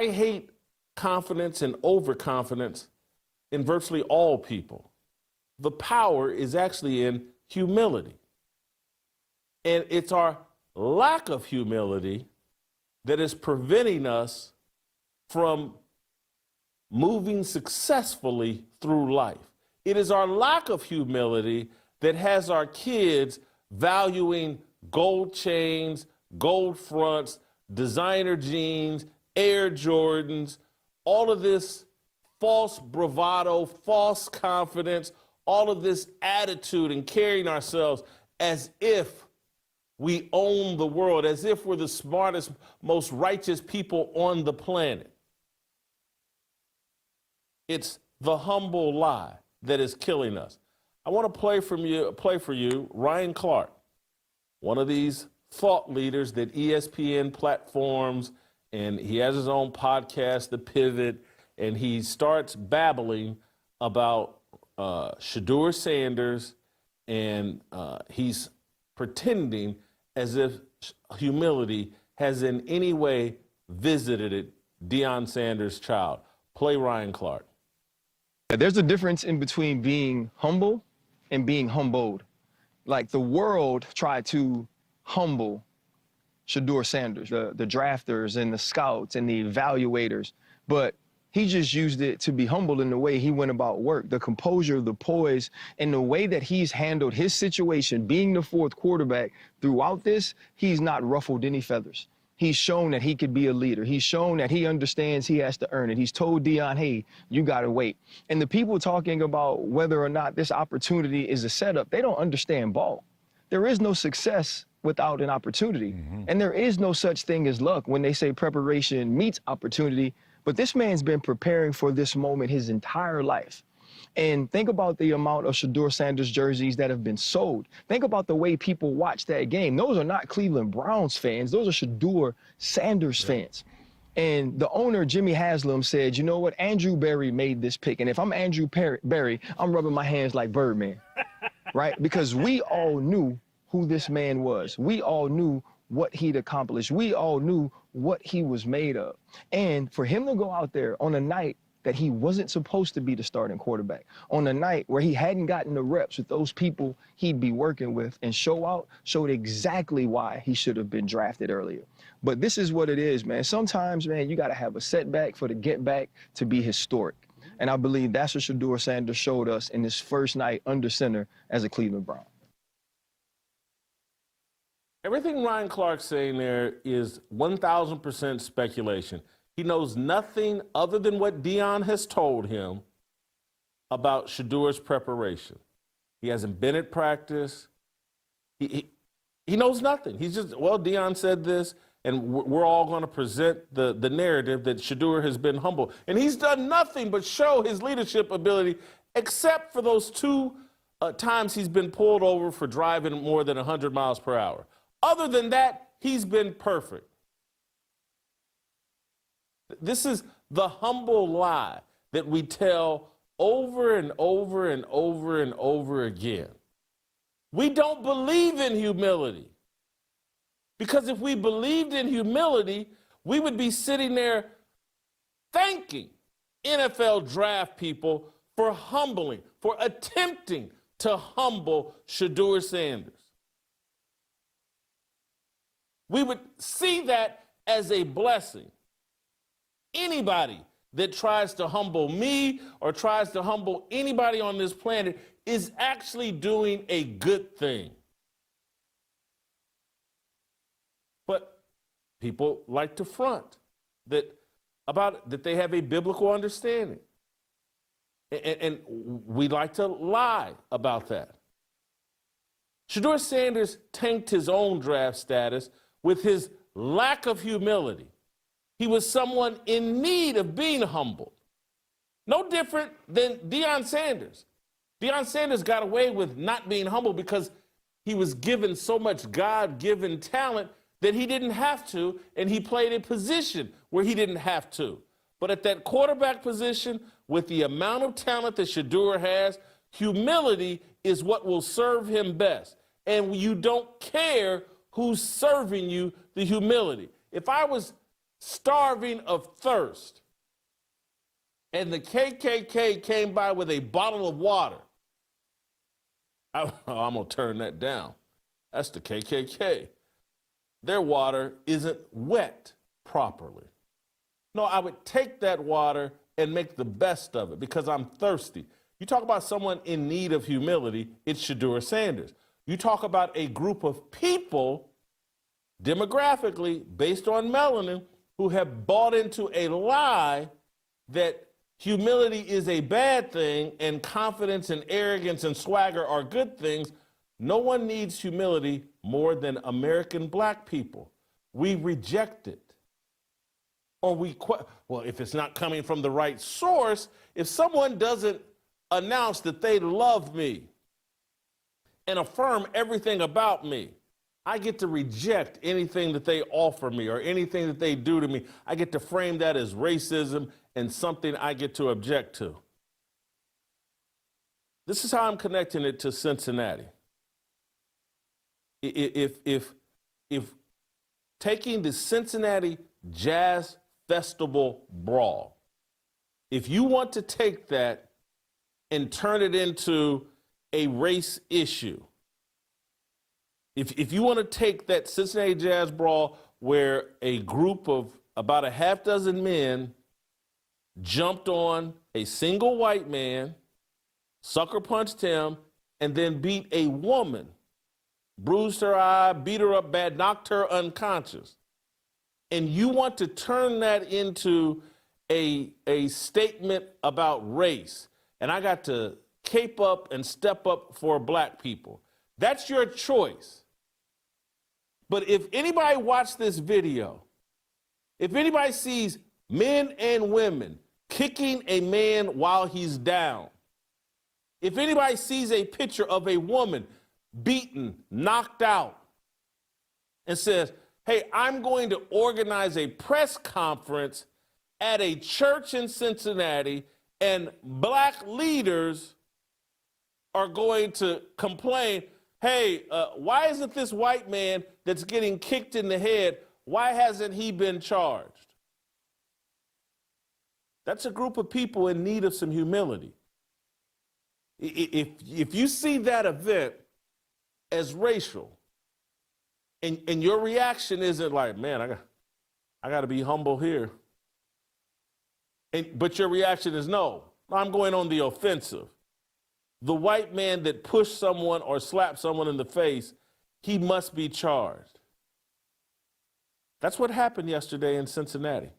I hate confidence and overconfidence in virtually all people. The power is actually in humility. And it's our lack of humility that is preventing us from moving successfully through life. It is our lack of humility that has our kids valuing gold chains, gold fronts, designer jeans, Air Jordans, all of this false bravado, false confidence, all of this attitude and carrying ourselves as if we own the world, as if we're the smartest, most righteous people on the planet. It's the humble lie that is killing us. I want to play for you Ryan Clark, one of these thought leaders that ESPN platforms, and he has his own podcast, The Pivot, and he starts babbling about Deion Sanders, and he's pretending as if humility has in any way visited Deion Sanders' child. Play Ryan Clark. There's a difference in between being humble and being humbled. Like the world tried to humble Deion Sanders, the drafters and the scouts and the evaluators, but he just used it to be humble in the way he went about work, the composure, the poise, and the way that he's handled his situation, being the fourth quarterback throughout this, he's not ruffled any feathers. He's shown that he could be a leader. He's shown that he understands he has to earn it. He's told Deion, hey, you got to wait. And the people talking about whether or not this opportunity is a setup, they don't understand ball. There is no success without an opportunity. And there is no such thing as luck when they say preparation meets opportunity. But this man's been preparing for this moment his entire life. And think about the amount of Deion Sanders jerseys that have been sold. Think about the way people watch that game. Those are not Cleveland Browns fans. Those are Deion Sanders fans. And the owner, Jimmy Haslam, said, you know what? Andrew Berry made this pick. And if I'm Andrew Berry, I'm rubbing my hands like Birdman, right? Because we all knew who this man was. We all knew what he'd accomplished. We all knew what he was made of. And for him to go out there on a night that he wasn't supposed to be the starting quarterback, on a night where he hadn't gotten the reps with those people he'd be working with, and show out, showed exactly why he should have been drafted earlier. But this is what it is, man. Sometimes, man, you got to have a setback for the get back to be historic. And I believe that's what Deion Sanders showed us in his first night under center as a Cleveland Brown. Everything Ryan Clark's saying there is 1,000% speculation. He knows nothing other than what Deion has told him about Shadeur's preparation. He hasn't been at practice. He knows nothing. He's just, well, Deion said this, and we're all going to present the narrative that Shadeur has been humble. And he's done nothing but show his leadership ability, except for those two times he's been pulled over for driving more than 100 miles per hour. Other than that, he's been perfect. This is the humble lie that we tell over and over and over and over again. We don't believe in humility. Because if we believed in humility, we would be sitting there thanking NFL draft people for humbling, for attempting to humble Deion Sanders. We would see that as a blessing. Anybody that tries to humble me or tries to humble anybody on this planet is actually doing a good thing. But people like to front that they have a biblical understanding. And we like to lie about that. Deion Sanders tanked his own draft status with his lack of humility. He was someone in need of being humbled. No different than Deion Sanders. Deion Sanders got away with not being humble because he was given so much God-given talent that he didn't have to, and he played a position where he didn't have to. But at that quarterback position, with the amount of talent that Shadeur has, humility is what will serve him best. And you don't care who's serving you the humility. If I was starving of thirst, and the KKK came by with a bottle of water, I'm going to turn that down. That's the KKK. Their water isn't wet properly. No, I would take that water and make the best of it because I'm thirsty. You talk about someone in need of humility, it's Shedeur Sanders. You talk about a group of people, demographically, based on melanin, who have bought into a lie that humility is a bad thing and confidence and arrogance and swagger are good things. No one needs humility more than American black people. We reject it. Or well, if it's not coming from the right source, if someone doesn't announce that they love me and affirm everything about me, I get to reject anything that they offer me or anything that they do to me. I get to frame that as racism and something I get to object to. This is how I'm connecting it to Cincinnati. If taking the Cincinnati Jazz Festival brawl, if you want to take that and turn it into a race issue, if you want to take that Cincinnati Jazz brawl where a group of about a half dozen men jumped on a single white man, sucker punched him, and then beat a woman, bruised her eye, beat her up bad, knocked her unconscious, and you want to turn that into a statement about race, and I got to cape up and step up for black people, that's your choice. But if anybody watched this video, if anybody sees men and women kicking a man while he's down, if anybody sees a picture of a woman beaten, knocked out, and says, hey, I'm going to organize a press conference at a church in Cincinnati, and black leaders are going to complain, hey, why isn't this white man that's getting kicked in the head, why hasn't he been charged? That's a group of people in need of some humility. If you see that event as racial, and your reaction isn't like, man, I got to be humble here. But your reaction is, no, I'm going on the offensive. The white man that pushed someone or slapped someone in the face, he must be charged. That's what happened yesterday in Cincinnati.